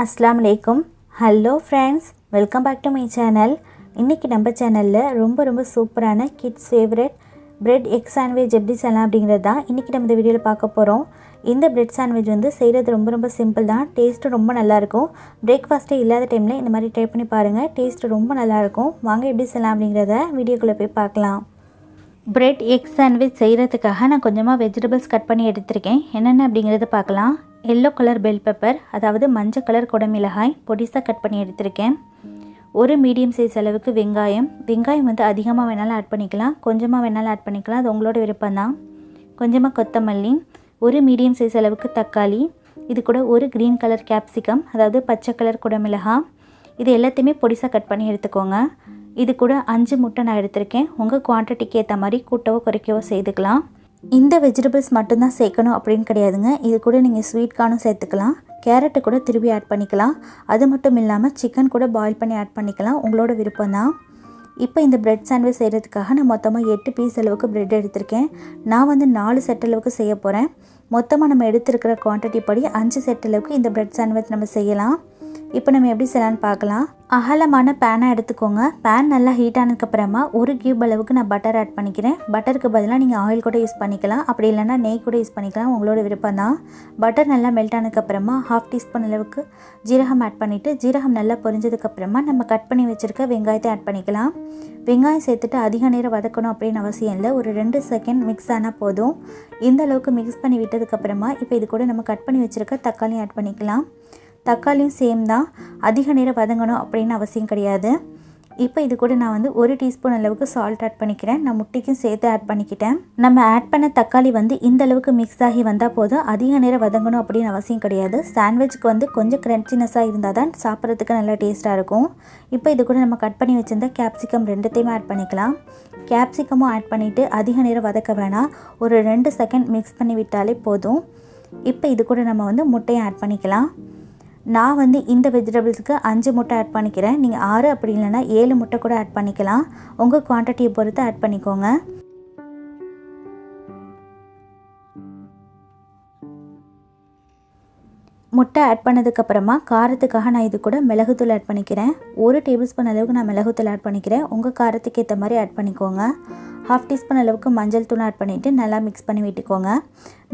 Assalamu alaikum. Hello friends, welcome back to my channel. இன்னைக்கு நம்ம சேனல்ல ரொம்ப சூப்பரான kids favorite bread egg sandwich எப்படி செய்யலாம் அப்படிங்கறது தான் இன்னைக்கு நம்ம இந்த வீடியோல பார்க்க போறோம். இந்த bread sandwich வந்து செய்யிறது ரொம்ப சிம்பிள் தான். டேஸ்ட் ரொம்ப நல்லா இருக்கும். பிரேக்பாஸ்ட் இல்லாத டைம்ல இந்த மாதிரி ட்ரை பண்ணி பாருங்க. டேஸ்ட் ரொம்ப நல்லா இருக்கும். வாங்க எப்படி செய்யலாம் அப்படிங்கறத வீடியோக்குள்ள போய் பார்க்கலாம். bread egg sandwich செய்யிறதுக்காக நான் கொஞ்சமா vegetables கட் பண்ணி எடுத்துர்க்கேன். என்னென்ன அப்படிங்கறத பார்க்கலாம். yellow color bell pepper அதாவது மஞ்சள் கலர் குடமிளகாய் பொடிசா கட் பண்ணி எடுத்துர்க்கேன். ஒரு மீடியம் சைஸ் அளவுக்கு வெங்காயம் வந்து அதிகமா வேணாலும் ஆட் பண்ணிக்கலாம், கொஞ்சமா வேணாலும் ஆட் பண்ணிக்கலாம், அது உங்களோட விருப்பம் தான். கொஞ்சமா கொத்தமல்லி, ஒரு மீடியம் சைஸ் அளவுக்கு தக்காளி, இது கூட ஒரு green color capsicum அதாவது பச்சை கலர் குடமிளகாய், இது எல்லாத்தையுமே பொடிசா கட் பண்ணி எடுத்துக்கோங்க. இது கூட 5 முட்டை நான் எடுத்துர்க்கேன். உங்க குவாண்டிட்டிக்கு ஏத்த மாதிரி கூட்டவோ குறைக்கவோ செய்துக்கலாம். இந்த வெஜிடபிள்ஸ் மட்டும் தான் சேர்க்கணும் அப்படினு கிடையாதுங்க. இது கூட நீங்க ஸ்வீட் கார்னும் சேர்த்துக்கலாம். கேரட் கூட திருப்பி ஆட் பண்ணிக்கலாம். அது மட்டும் இல்லாம சிக்கன் கூட பாயில் பண்ணி ஆட் பண்ணிக்கலாம். உங்களோட விருப்பம் தான். இப்போ இந்த பிரெட் சாண்ட்விச் செய்யிறதுக்காக நான் மொத்தமா 8 பீஸ் அளவுக்கு பிரெட் எடுத்துர்க்கேன். நான் வந்து 4 செட் அளவுக்கு செய்ய போறேன். மொத்தமா நம்ம எடுத்துக்கிற குவாண்டிட்டி படி 5 செட் அளவுக்கு இந்த பிரெட் சாண்ட்விச் நம்ம செய்யலாம். இப்போ நம்ம எப்படி செய்யலாம்னு பார்க்கலாம். அகலமான பேனை எடுத்துக்கோங்க. பேன் நல்லா ஹீட் ஆனதுக்கு அப்புறமா 1 கியூப் அளவுக்கு நான் பட்டர் ஆட் பண்ணிக்கிறேன். பட்டருக்கு பதிலாக நீங்கள் ஆயில் கூட யூஸ் பண்ணிக்கலாம், அப்படி இல்லைனா நெய் கூட யூஸ் பண்ணிக்கலாம், உங்களோட விருப்பம் தான். பட்டர் நல்லா மெல்ட் ஆனதுக்கு அப்புறமா 1/2 டீஸ்பூன் அளவுக்கு ஜீரகம் ஆட் பண்ணிவிட்டு ஜீரகம் நல்லா பொரிஞ்சதுக்கு அப்புறமா நம்ம கட் பண்ணி வச்சுருக்க வெங்காயத்தை ஆட் பண்ணிக்கலாம். வெங்காயம் சேர்த்துட்டு அதிக நேரம் வதக்கணும் அப்படின்னு அவசியம் இல்லை, ஒரு 2 செகண்ட் மிக்ஸ் ஆனால் போதும். இந்த அளவுக்கு மிக்ஸ் பண்ணி விட்டதுக்கப்புறமா இப்போ இது கூட நம்ம கட் பண்ணி வச்சுருக்க தக்காளி ஆட் பண்ணிக்கலாம். தக்காளியும் சேம் தான், அதிக நேரம் வதங்கணும் அப்படின்னு அவசியம் கிடையாது. இப்போ இது கூட நான் வந்து 1 டீஸ்பூன் அளவுக்கு சால்ட் ஆட் பண்ணிக்கிறேன். நான் முட்டைக்கும் சேர்த்து ஆட் பண்ணிக்கிட்டேன். நம்ம ஆட் பண்ண தக்காளி வந்து இந்த அளவுக்கு மிக்ஸ் ஆகி வந்தால் போதும், அதிக நேரம் வதங்கணும் அப்படின்னு அவசியம் கிடையாது. சாண்ட்விச்சுக்கு வந்து கொஞ்சம் கிரன்ச்சினஸாக இருந்தால் தான் சாப்பிட்றதுக்கு நல்லா டேஸ்ட்டாக இருக்கும். இப்போ இது கூட நம்ம கட் பண்ணி வச்சிருந்த கேப்சிகம் ரெண்டுத்தையுமே ஆட் பண்ணிக்கலாம். கேப்சிகமும் ஆட் பண்ணிவிட்டு அதிக நேரம் வதக்க வேணாம், ஒரு 2 செகண்ட் மிக்ஸ் பண்ணி விட்டாலே போதும். இப்போ இது கூட நம்ம வந்து முட்டையை ஆட் பண்ணிக்கலாம். நான் வந்து இந்த வெஜிடபிள்ஸ்க்கு 5 முட்டை ஆட் பண்ணிக்கிறேன். நீங்கள் 6 அப்படி இல்லைனா 7 முட்டை கூட ஆட் பண்ணிக்கலாம். உங்கள் குவான்டிட்டியை பொறுத்து ஆட் பண்ணிக்கோங்க. முட்டை ஆட் பண்ணதுக்கப்புறமா காரத்துக்காக நான் இது கூட மிளகுத்தூள் ஆட் பண்ணிக்கிறேன். 1 டேபிள் ஸ்பூன் அளவுக்கு நான் மிளகுத்தூள் ஆட் பண்ணிக்கிறேன். உங்கள் காரத்துக்கு ஏற்ற மாதிரி ஆட் பண்ணிக்கோங்க. 1/2 டீஸ்பூன் அளவுக்கு மஞ்சள் தூள் ஆட் பண்ணிவிட்டு நல்லா மிக்ஸ் பண்ணி விட்டுக்கோங்க.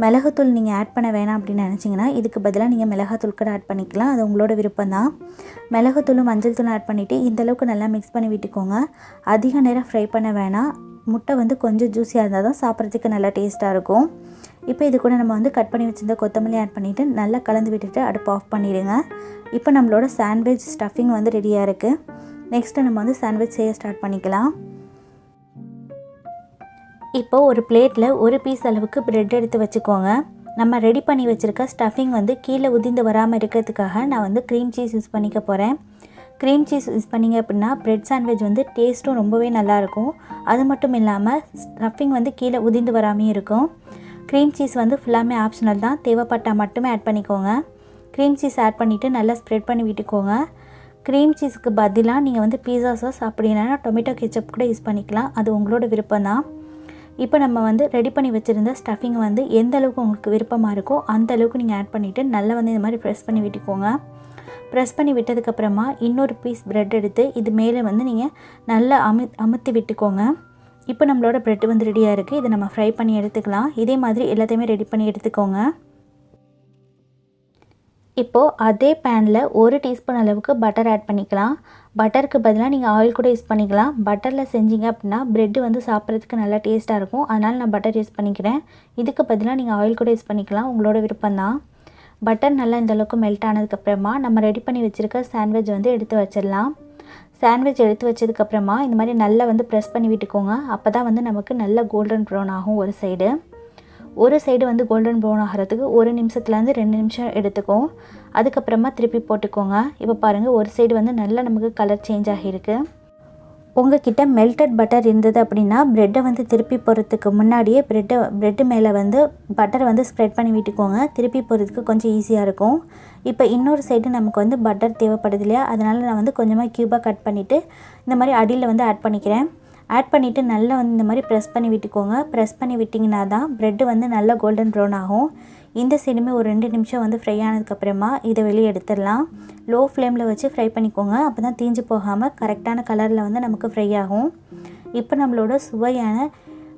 மிளகுத்தூள் நீங்கள் ஆட் பண்ண வேணாம் அப்படின்னு நினச்சிங்கன்னா இதுக்கு பதிலாக நீங்கள் மிளகாத்தூள் கூட ஆட் பண்ணிக்கலாம், அது உங்களோட விருப்பம் தான். மிளகுத்தூளும் மஞ்சள் தூளும் ஆட் பண்ணிவிட்டு இந்தளவுக்கு நல்லா மிக்ஸ் பண்ணி விட்டுக்கோங்க. அதிக நேரம் ஃப்ரை பண்ண வேணாம், முட்டை வந்து கொஞ்சம் ஜூஸியாக இருந்தால் தான் சாப்பிட்றதுக்கு நல்லா டேஸ்ட்டாக இருக்கும். இப்போ இது கூட நம்ம வந்து கட் பண்ணி வச்சுருந்த கொத்தமல்லி ஆட் பண்ணிவிட்டு நல்லா கலந்து விட்டுட்டு அடுப்பு ஆஃப் பண்ணிடுங்க. இப்போ நம்மளோட சாண்ட்விச் ஸ்டஃபிங் வந்து ரெடியாக இருக்குது. நெக்ஸ்ட்டு நம்ம வந்து சாண்ட்விச் செய்ய ஸ்டார்ட் பண்ணிக்கலாம். இப்போ ஒரு பிளேட்டில் 1 பீஸ் அளவுக்கு பிரெட் எடுத்து வச்சுக்கோங்க. நம்ம ரெடி பண்ணி வச்சுருக்க ஸ்டஃபிங் வந்து கீழே உதிர்ந்து வராமல் இருக்கிறதுக்காக நான் வந்து க்ரீம் சீஸ் யூஸ் பண்ணிக்க போகிறேன். க்ரீம் சீஸ் யூஸ் பண்ணிங்க அப்படின்னா பிரெட் சாண்ட்விச் வந்து டேஸ்ட்டும் ரொம்பவே நல்லாயிருக்கும். அது மட்டும் இல்லாமல் ஸ்டஃபிங் வந்து கீழே உதிர்ந்து வராமையும் இருக்கும். க்ரீம் சீஸ் வந்து ஃபுல்லாமே ஆப்ஷனல் தான், தேவைப்பட்டால் மட்டுமே ஆட் பண்ணிக்கோங்க. க்ரீம் சீஸ் ஆட் பண்ணிவிட்டு நல்லா ஸ்ப்ரெட் பண்ணி விட்டுக்கோங்க. க்ரீம் சீஸுக்கு பதிலாக நீங்கள் வந்து பீஸா சாஸ் அப்படி இல்லைனா டொமேட்டோ கெச்சப் கூட யூஸ் பண்ணிக்கலாம், அது உங்களோட விருப்பம் தான். இப்போ நம்ம வந்து ரெடி பண்ணி வச்சுருந்த ஸ்டஃபிங் வந்து எந்த அளவுக்கு உங்களுக்கு விருப்பமாக இருக்கோ அந்த அளவுக்கு நீங்கள் ஆட் பண்ணிவிட்டு நல்லா வந்து இந்த மாதிரி ப்ரெஸ் பண்ணி விட்டுக்கோங்க. ப்ரெஸ் பண்ணி விட்டதுக்கப்புறமா இன்னொரு பீஸ் ப்ரெட் எடுத்து இது மேலே வந்து நீங்கள் நல்லா அமுத்தி விட்டுக்கோங்க. இப்போ நம்மளோட ப்ரெட் வந்து ரெடியாக இருக்குது. இதை நம்ம ஃப்ரை பண்ணி எடுத்துக்கலாம். இதே மாதிரி எல்லாத்தையுமே ரெடி பண்ணி எடுத்துக்கோங்க. இப்போது அதே பேனில் 1 டீஸ்பூன் அளவுக்கு பட்டர் ஆட் பண்ணிக்கலாம். பட்டருக்கு பதிலாக நீங்கள் ஆயில் கூட யூஸ் பண்ணிக்கலாம். பட்டரில் செஞ்சீங்க அப்படின்னா ப்ரெட்டு வந்து சாப்பிட்றதுக்கு நல்லா டேஸ்ட்டாக இருக்கும், அதனால் நான் பட்டர் யூஸ் பண்ணிக்கிறேன். இதுக்கு பதிலாக நீங்கள் ஆயில் கூட யூஸ் பண்ணிக்கலாம், உங்களோட விருப்பம் தான். பட்டர் நல்லா இந்தளவுக்கு மெல்ட் ஆனதுக்கப்புறமா நம்ம ரெடி பண்ணி வச்சுருக்க சாண்ட்விச் வந்து எடுத்து வச்சிடலாம். சாண்ட்விச் எடுத்து வச்சதுக்கப்புறமா இந்த மாதிரி நல்லா வந்து ப்ரெஸ் பண்ணி விட்டுக்கோங்க. அப்போ தான் வந்து நமக்கு நல்ல கோல்டன் ப்ரௌன் ஆகும். ஒரு சைடு வந்து கோல்டன் ப்ரௌன் ஆகிறதுக்கு 1 நிமிஷத்துலேருந்து 2 நிமிஷம் எடுத்துக்கும். அதுக்கப்புறமா திருப்பி போட்டுக்கோங்க. இப்போ பாருங்கள், ஒரு சைடு வந்து நல்லா நமக்கு கலர் சேஞ்ச் ஆகியிருக்கு. உங்ககிட்ட மெல்டட் பட்டர் இருந்தது அப்படின்னா ப்ரெட்டை வந்து திருப்பி போடுறதுக்கு முன்னாடியே ப்ரெட்டு மேலே வந்து பட்டரை வந்து ஸ்ப்ரெட் பண்ணி விட்டுக்கோங்க. திருப்பி போடுறதுக்கு கொஞ்சம் ஈஸியாக இருக்கும். இப்போ இன்னொரு சைடு நமக்கு வந்து பட்டர் தேவைப்படுது இல்லையா, அதனால் நான் வந்து கொஞ்சமாக க்யூபாக கட் பண்ணிவிட்டு இந்த மாதிரி அடியில் வந்து ஆட் பண்ணிக்கிறேன். ஆட் பண்ணிவிட்டு நல்லா வந்து இந்த மாதிரி ப்ரெஸ் பண்ணி விட்டுக்கோங்க. ப்ரெஸ் பண்ணி விட்டிங்கன்னா தான் ப்ரெட்டு வந்து நல்லா கோல்டன் ப்ரௌன் ஆகும். இந்த சைடுமே ஒரு 2 நிமிஷம் வந்து ஃப்ரை ஆனதுக்கப்புறமா இதை வெளியே எடுத்துடலாம். லோ ஃப்ளேமில் வச்சு ஃப்ரை பண்ணிக்கோங்க. அப்போ தான் தீஞ்சு போகாமல் கரெக்டான கலரில் வந்து நமக்கு ஃப்ரை ஆகும். இப்போ நம்மளோட சுவையான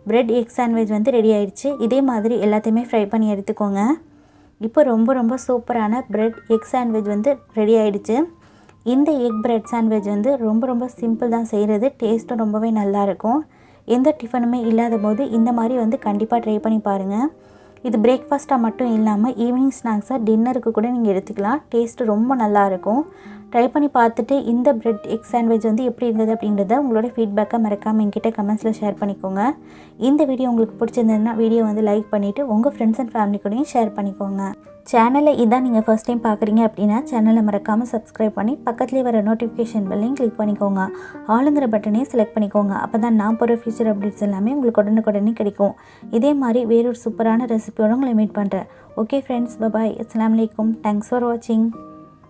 பிரெட் எக் சாண்ட்விச் வந்து ரெடி ஆயிடுச்சு. இதே மாதிரி எல்லாத்தையுமே ஃப்ரை பண்ணி எடுத்துக்கோங்க. இப்போ ரொம்ப சூப்பரான பிரெட் எக் சாண்ட்விச் வந்து ரெடி ஆயிடுச்சு. இந்த எக் பிரெட் சாண்ட்விச் வந்து ரொம்ப சிம்பிள் தான் செய்கிறது. டேஸ்ட்டும் ரொம்பவே நல்லாயிருக்கும். எந்த டிஃபனுமே இல்லாத போது இந்த மாதிரி வந்து கண்டிப்பாக ட்ரை பண்ணி பாருங்கள். இது பிரேக்ஃபாஸ்ட்டாக மட்டும் இல்லாமல் ஈவினிங் ஸ்நாக்ஸாக டின்னருக்கு கூட நீங்கள் எடுத்துக்கலாம். டேஸ்ட்டு ரொம்ப நல்லாயிருக்கும். ட்ரை பண்ணி பார்த்துட்டு இந்த பிரெட் எக் சாண்ட்விச் வந்து எப்படி இருந்தது அப்படின்றத உங்களோட ஃபீட்பேக்கை மறக்காமல் என்கிட்ட கமெண்ட்ஸில் ஷேர் பண்ணிக்கோங்க. இந்த வீடியோ உங்களுக்கு பிடிச்சிருந்ததுன்னா வீடியோ வந்து லைக் பண்ணிவிட்டு உங்கள் ஃப்ரெண்ட்ஸ் அண்ட் ஃபேமிலி கூடயும் ஷேர் பண்ணிக்கோங்க. சேனலில் இதான் நீங்கள் ஃபஸ்ட் டைம் பார்க்குறீங்க அப்படின்னா சேனலை மறக்காமல் சப்ஸ்கிரைப் பண்ணி பக்கத்துலேயே வர நோட்டிஃபிகேஷன் பெல்லையும் கிளிக் பண்ணிக்கோங்க. ஆளுங்கிற பட்டனையும் செலக்ட் பண்ணிக்கோங்க. அப்போ தான் நான் போகிற ஃபியூச்சர் அப்டேட்ஸ் எல்லாமே உங்களுக்கு உடனுக்குடனே கிடைக்கும். இதே மாதிரி வேறொரு சூப்பரான ரெசிபியோடு உங்களை மீட் பண்ணுறேன். ஓகே ஃப்ரெண்ட்ஸ், பாய். அஸ்ஸலாமு அலைக்கும். தேங்க்ஸ் ஃபார் வாட்சிங்.